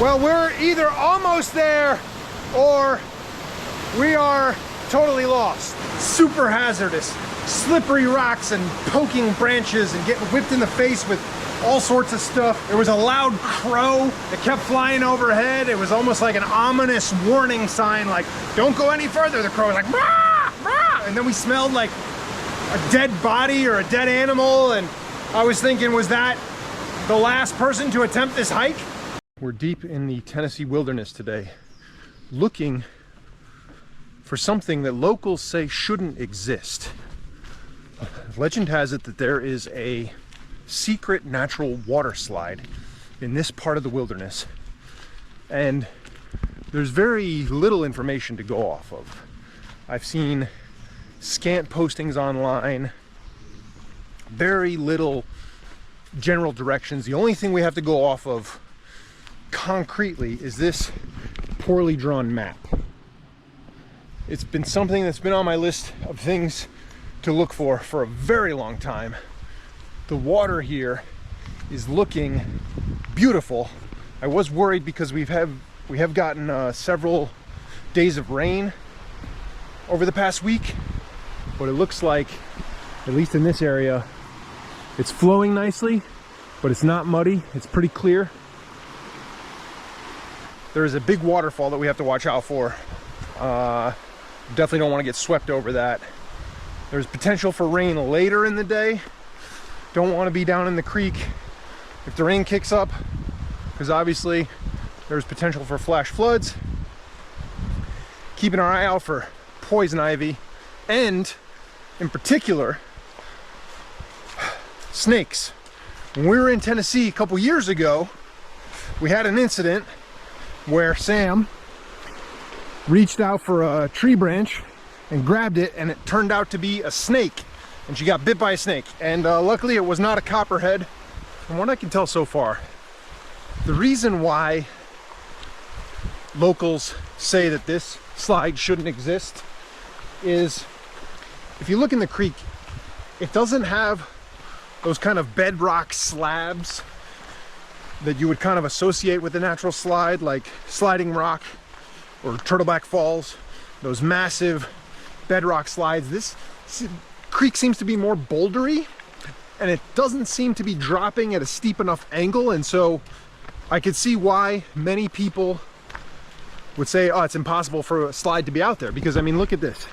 Well, we're either almost there or we are totally lost. Super hazardous, slippery rocks and poking branches and getting whipped in the face with all sorts of stuff. There was a loud crow that kept flying overhead. It was almost like an ominous warning sign, like, don't go any further. The crow was like, rah, rah. And then we smelled like a dead body or a dead animal. And I was thinking, was that the last person to attempt this hike? We're deep in the Tennessee wilderness today, looking for something that locals say shouldn't exist. Legend has it that there is a secret natural water slide in this part of the wilderness, and there's very little information to go off of. I've seen scant postings online, very little general directions. The only thing we have to go off of concretely is this poorly drawn map. It's been something that's been on my list of things to look for a very long time. The water here is looking beautiful. I was worried because we have gotten several days of rain over the past week, but it looks like, at least in this area, it's flowing nicely, but it's not muddy. It's pretty clear. There is a big waterfall that we have to watch out for. Definitely don't want to get swept over that. There's potential for rain later in the day. Don't want to be down in the creek if the rain kicks up, because obviously there's potential for flash floods. Keeping our eye out for poison ivy and, in particular, snakes. When we were in Tennessee a couple years ago, we had an incident where Sam reached out for a tree branch and grabbed it, and it turned out to be a snake, and she got bit by a snake. And luckily it was not a copperhead, from what I can tell so far. The reason why locals say that this slide shouldn't exist is, if you look in the creek, it doesn't have those kind of bedrock slabs that you would kind of associate with the natural slide, like Sliding Rock or Turtleback Falls, those massive bedrock slides. This creek seems to be more bouldery, and it doesn't seem to be dropping at a steep enough angle, and so I could see why many people would say, oh, it's impossible for a slide to be out there, because I mean, look at this.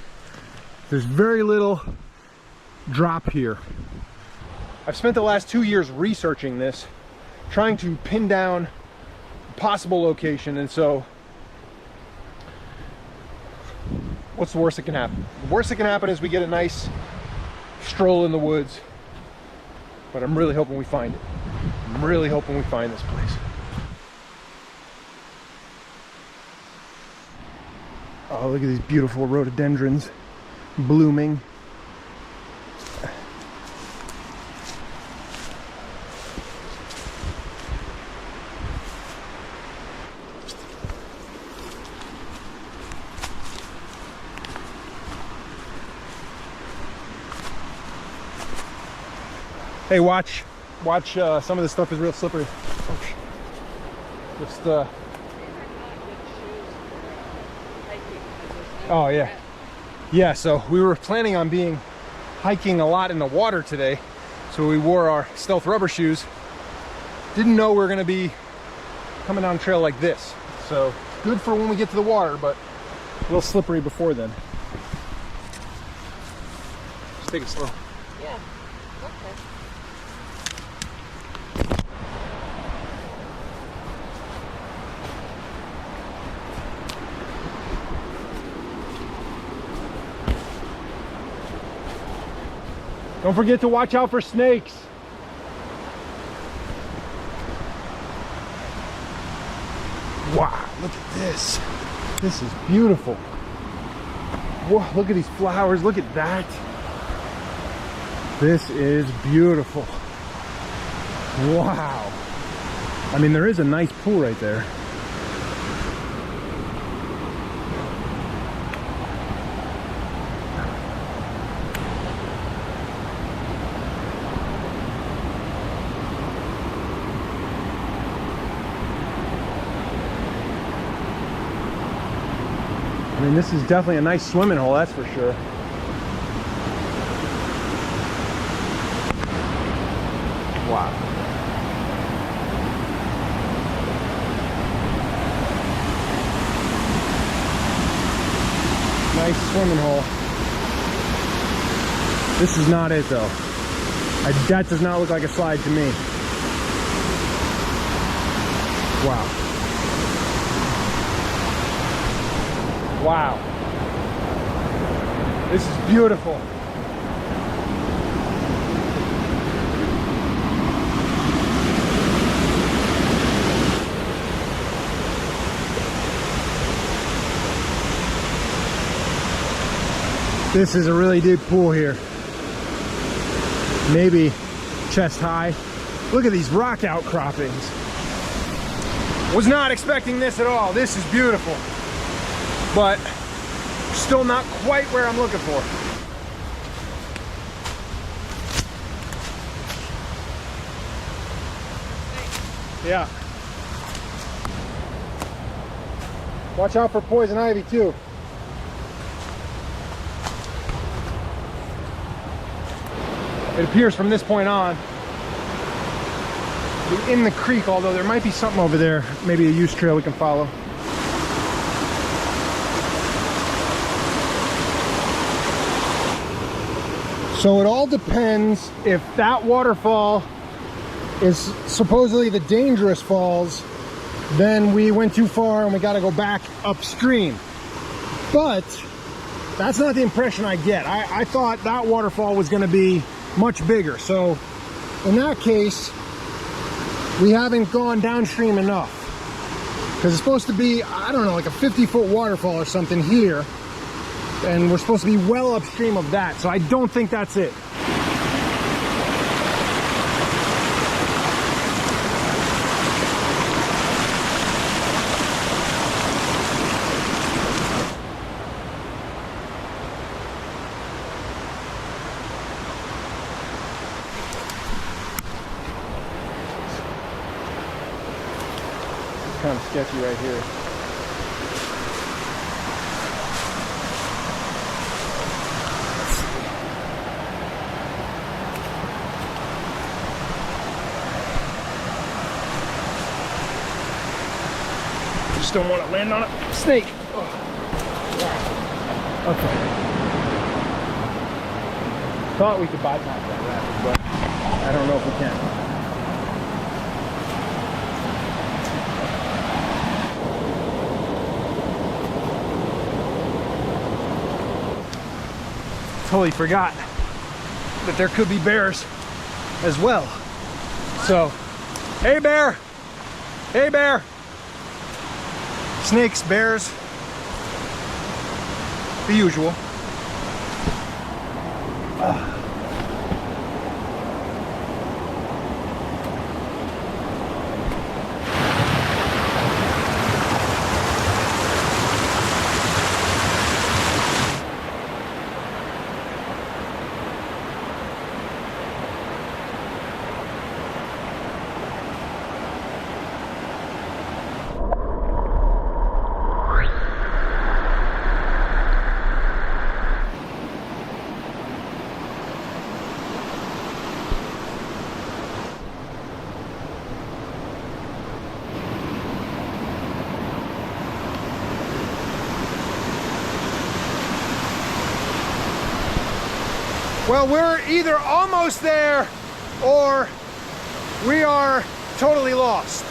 There's very little drop here. I've spent the last 2 years researching this, trying to pin down a possible location, and so what's the worst that can happen? The worst that can happen is we get a nice stroll in the woods, but I'm really hoping we find it. I'm really hoping we find this place. Oh, look at these beautiful rhododendrons blooming. Hey, watch, some of this stuff is real slippery. Just, oh yeah. Yeah, so we were planning on hiking a lot in the water today, so we wore our stealth rubber shoes. Didn't know we were gonna be coming down a trail like this. So good for when we get to the water, but a little slippery before then. Just take it slow. Yeah, okay. Don't forget to watch out for snakes. Wow, look at this. This is beautiful. Whoa, look at these flowers. Look at that. This is beautiful. Wow. I mean, there is a nice pool right there. I mean, this is definitely a nice swimming hole, that's for sure. Wow. Nice swimming hole. This is not it though. That does not look like a slide to me. Wow. Wow. This is beautiful. This is a really deep pool here. Maybe chest high. Look at these rock outcroppings. Was not expecting this at all. This is beautiful. But still not quite where I'm looking for. Yeah. Watch out for poison ivy too. It appears from this point on to be in the creek, although there might be something over there, maybe a use trail we can follow. So it all depends if that waterfall is supposedly the dangerous falls, then we went too far and we got to go back upstream. But that's not the impression I get. I thought that waterfall was going to be much bigger. So in that case, we haven't gone downstream enough, because it's supposed to be, I don't know, like a 50-foot waterfall or something here, and we're supposed to be well upstream of that. So I don't think that's it. Kind of sketchy right here. Just don't want to land on a snake. Oh. Okay. Thought we could bypass that rapid, but I don't know if we can. Totally forgot that there could be bears as well. So, hey bear! Hey bear! Snakes, bears, the usual. Well, we're either almost there or we are totally lost.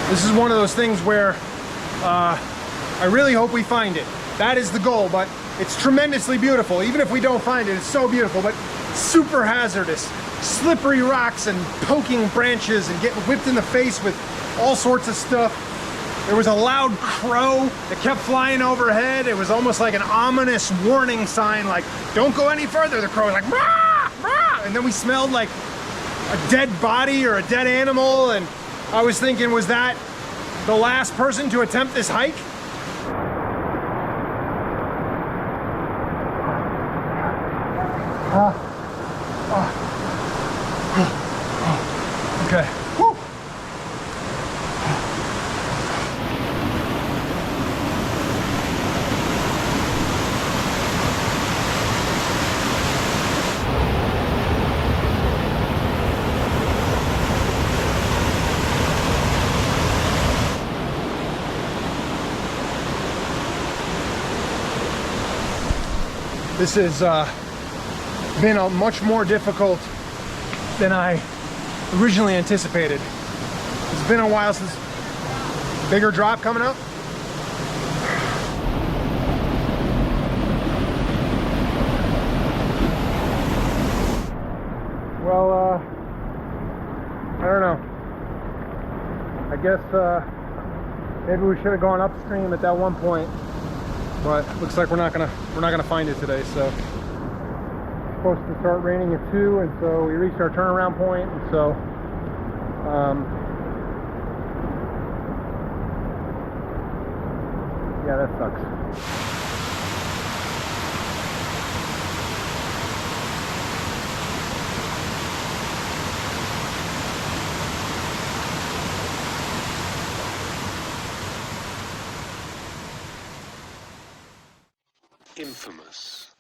This is one of those things where I really hope we find it. That is the goal, but It's tremendously beautiful. Even if we don't find it, it's so beautiful, but super hazardous. Slippery rocks and poking branches and getting whipped in the face with all sorts of stuff. There was a loud crow that kept flying overhead. It was almost like an ominous warning sign, like, don't go any further. The crow was like, rah, rah. And then we smelled like a dead body or a dead animal. And I was thinking, was that the last person to attempt this hike? Okay. Woo. This has been much more difficult than I originally anticipated. It's been a while since bigger drop coming up. Well, I don't know. I guess maybe we should have gone upstream at that one point, but looks like we're not gonna find it today. So it's supposed to start raining at 2, and so we reached our turnaround point, and so yeah, that sucks. Infamous.